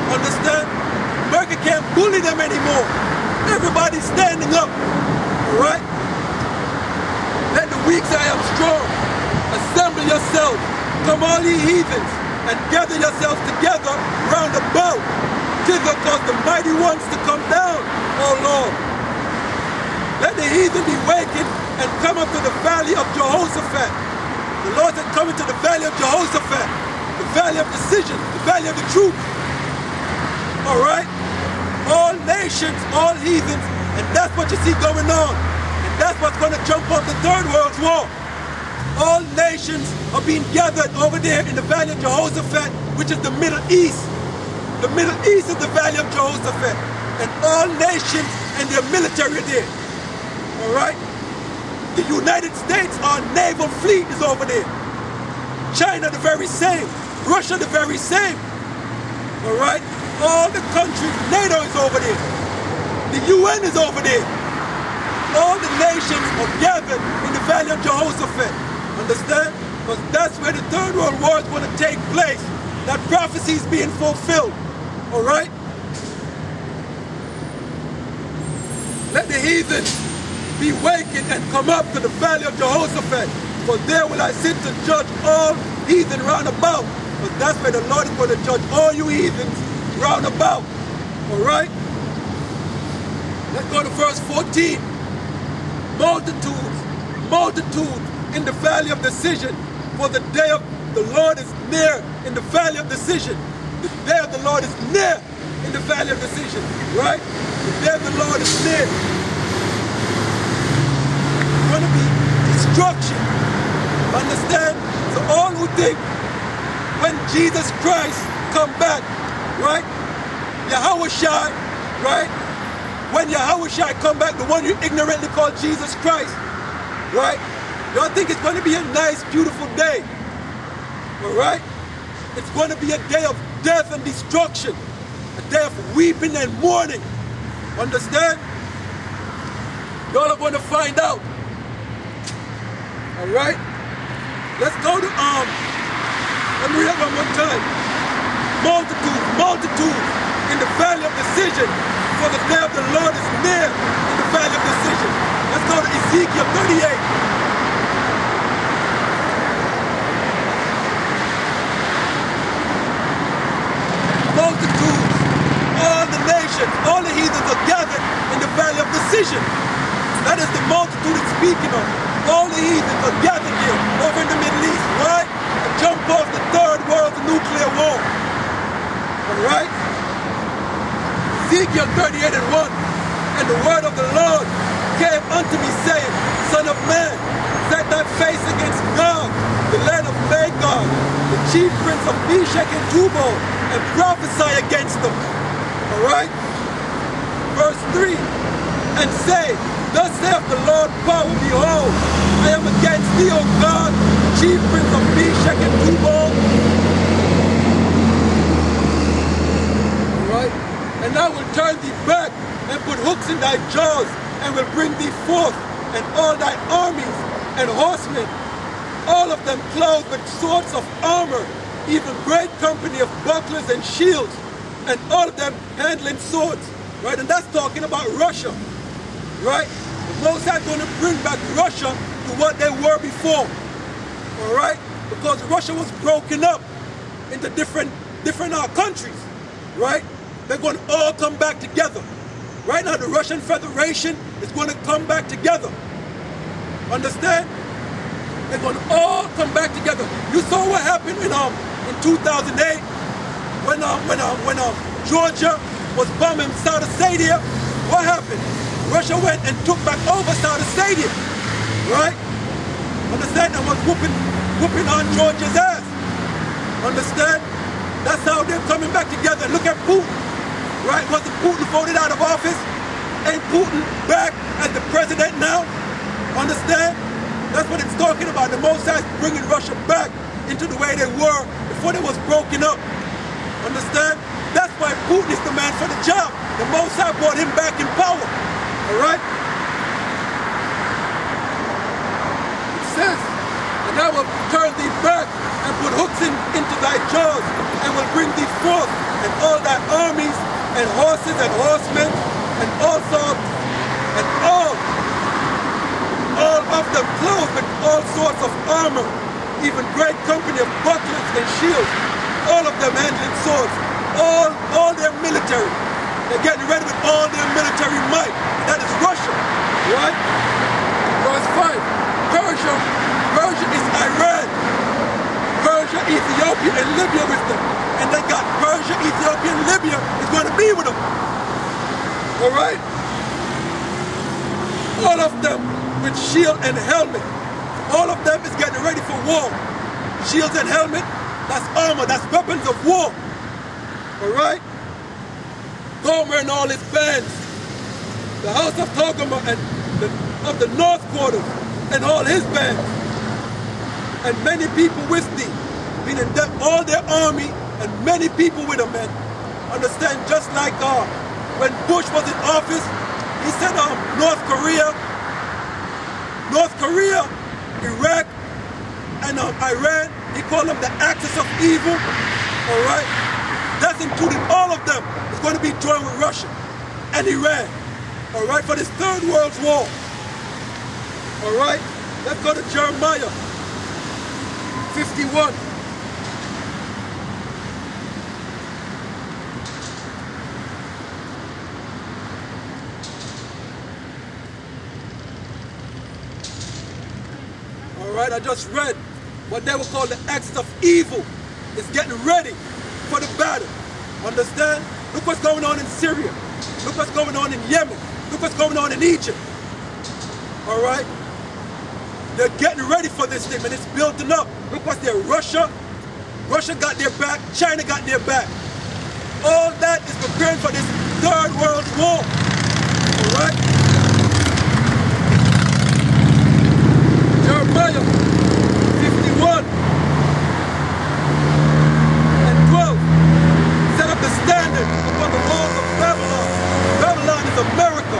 Understand? America can't bully them anymore. Everybody's standing up. Alright? Let the weak say I am strong. Assemble yourselves. Come all ye heathens, and gather yourselves together round about. Thither cause the mighty ones to come down, O Lord. Let the heathen be wakened and come up to the valley of Jehoshaphat. The Lord said, come into the valley of Jehoshaphat, the valley of decision, the valley of the truth. Alright? All nations, all heathens, and that's what you see going on. And that's what's going to jump off the Third World War. All nations are being gathered over there in the valley of Jehoshaphat, which is the Middle East. The Middle East is the valley of Jehoshaphat. And all nations and their military are there. Alright? The United States, our naval fleet is over there. China the very same. Russia the very same. Alright? All the countries, NATO is over there. The UN is over there. All the nations are gathered in the valley of Jehoshaphat. Understand? Because that's where the Third World War is going to take place. That prophecy is being fulfilled. Alright? Let the heathen be wakened and come up to the valley of Jehoshaphat. For there will I sit to judge all heathen round about. But that's where the Lord is going to judge all you heathens round about. Alright? Let's go to verse 14. Multitudes in the valley of decision. For the day of the Lord is near in the valley of decision. The day of the Lord is near in the valley of decision. Right? The day of the Lord is near. It's going to be destruction. Understand? So all who think when Jesus Christ come back, right? Yahushua, right? When Yahushua come back, the one you ignorantly call Jesus Christ, right? Y'all think it's going to be a nice, beautiful day, all right? It's going to be a day of death and destruction, a day of weeping and mourning. Understand? Y'all are going to find out. All right? Let's go to let me read that one more time. Multitudes in the valley of decision, for the day of the Lord is near in the valley of decision. Let's go to Ezekiel 38. Multitudes, all the nations, all the heathens are gathered in the valley of decision. That is the multitude it's speaking of. All the heathens are gathered here over in the Middle East, right? To jump off the Third World Nuclear War. Alright? Ezekiel 38 and 1. And the word of the Lord came unto me, saying, Son of man, set thy face against God, the land of Magog, the chief prince of Meshach and Tubal, and prophesy against them. Alright? Verse 3. And say, Thus saith the Lord power, behold, I am against thee, O God, chief prince of Meshach and Tubal. Alright? And I will turn thee back and put hooks in thy jaws, and will bring thee forth, and all thy armies and horsemen, all of them clothed with swords of armor, even great company of bucklers and shields, and all of them handling swords. Right? And that's talking about Russia. Right? The Most High is going to bring back Russia to what they were before. Alright? Because Russia was broken up into different countries. Right? They're going to all come back together. Right now the Russian Federation is going to come back together. Understand? They're going to all come back together. You saw what happened in 2008 when Georgia was bombing Saudi Arabia. What happened? Russia went and took back over Saudi Arabia, right? Understand? And was whooping on Georgia's ass. Understand? That's how they're coming back together. Look at Putin, right? Wasn't Putin voted out of office? Ain't Putin back as the president now? Understand? That's what it's talking about. The Most High is bringing Russia back into the way they were before they was broken up. Understand? That's why Putin is the man for the job. The Most High brought him back in power. Alright? It says, and I will turn thee back and put hooks into thy jaws, and will bring thee forth, and all thy armies, and horses and horsemen, and all sorts, and all of them clothed with all sorts of armor, even great company of bucklers and shields, all of them handling swords, all their military. They're getting ready with all their military might. That is Russia, right? Verse 5, Persia is Iran. Persia, Ethiopia, and Libya with them. And they got Persia, Ethiopia, and Libya is going to be with them. All right? All of them with shield and helmet. All of them is getting ready for war. Shields and helmet, that's armor, that's weapons of war. All right? Gomer and all his bands. The house of Togarmah and of the north quarters and all his bands. And many people with thee. Meaning that all their army and many people with them, man. Understand, just like when Bush was in office, he said North Korea, Iraq, and Iran, he called them the axis of evil. All right? That's including all of them. It's going to be joined with Russia and Iran. All right? For this third world war. All right? Let's go to Jeremiah 51. All right, I just read what they will call the axis of evil is getting ready for the battle. Understand? Look what's going on in Syria. Look what's going on in Yemen. Look what's going on in Egypt. All right? They're getting ready for this thing, and it's building up. Look what's there. Russia got their back. China got their back. All that is preparing for this third world war. All right? Jeremiah 51 and 12. Set up the standard upon the walls of Babylon. Babylon is America.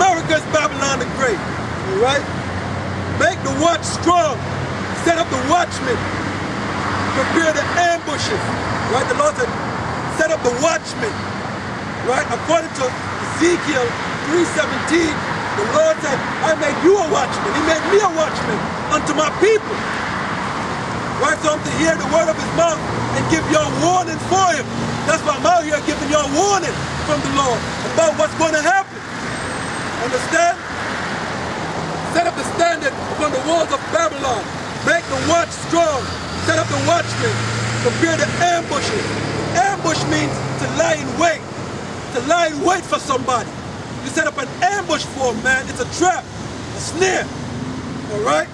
America is Babylon the Great. All right? Make the watch strong. Set up the watchmen. Prepare the ambushes. Right? The Lord said, set up the watchmen. Right? According to Ezekiel 3:17, the Lord said, I made you a watchman. He made me a watchman unto my people. Right? So I'm to hear the word of his mouth and give y'all warning for him. That's why I'm out here giving y'all warning from the Lord about what's going to happen. Understand? Set up the standard upon the walls of Babylon. Make the watch strong. Set up the watchmen. Prepare the ambushes. Ambush means to lie in wait. To lie in wait for somebody. You set up an ambush for him, man. It's a trap. A snare. All right?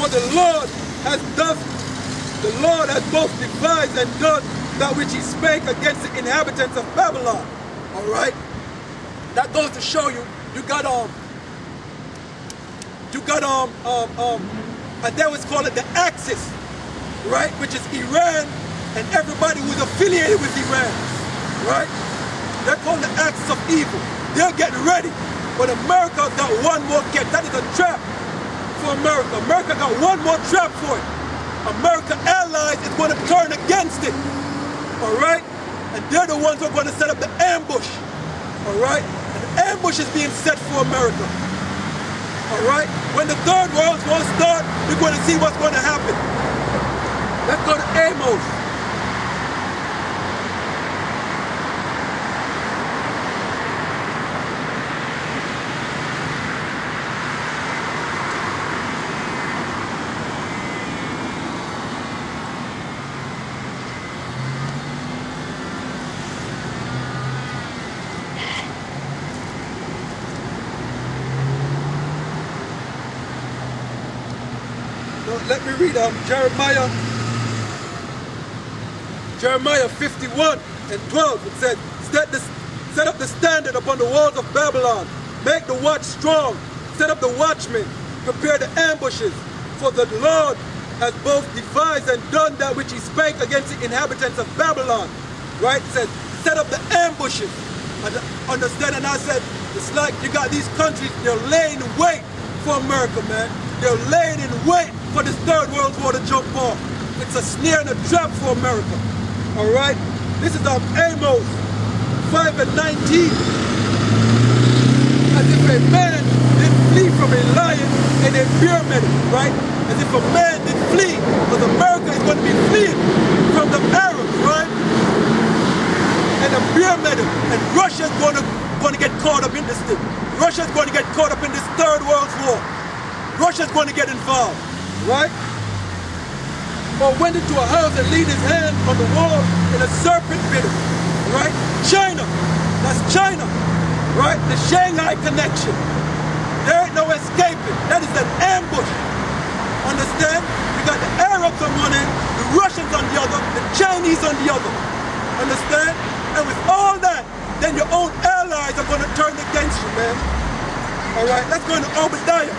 For the Lord has both devised and done that which he spake against the inhabitants of Babylon. All right? That goes to show you, and they always call it the Axis, right? Which is Iran and everybody who's affiliated with Iran, right? They're called the Axis of evil. They're getting ready. But America got one more catch. That is a trap for America. America got one more trap for it. America allies is going to turn against it. All right? And they're the ones who are going to set up the ambush. All right? And the ambush is being set for America. All right? When the third world war starts, we're going to see what's going to happen. Let's go to Amos. Let me read Jeremiah 51 and 12. It said, set up the standard upon the walls of Babylon. Make the watch strong. Set up the watchmen. Prepare the ambushes. For the Lord has both devised and done that which he spake against the inhabitants of Babylon. Right? It said, set up the ambushes. And understand? And I said, it's like you got these countries, they're laying in wait for America, man. They're laying in wait for this third world war to jump off. It's a snare and a trap for America. All right? This is Amos 5:19. As if a man did flee from a lion and a bear met him, right? As if a man did flee, because America is going to be fleeing from the Arabs, right? And a bear met him, and Russia's going to get caught up in this thing. Russia's going to get caught up in this third world war. Russia's going to get involved, right? Or went into a house and laid his hand on the wall and a serpent bit him, right? China, that's China, right? The Shanghai connection. There ain't no escaping. That is an ambush. Understand? We got the Arabs on one end, the Russians on the other, the Chinese on the other. Understand? And with all that, then your own allies are going to turn against you, man. All right, let's go into Obadiah.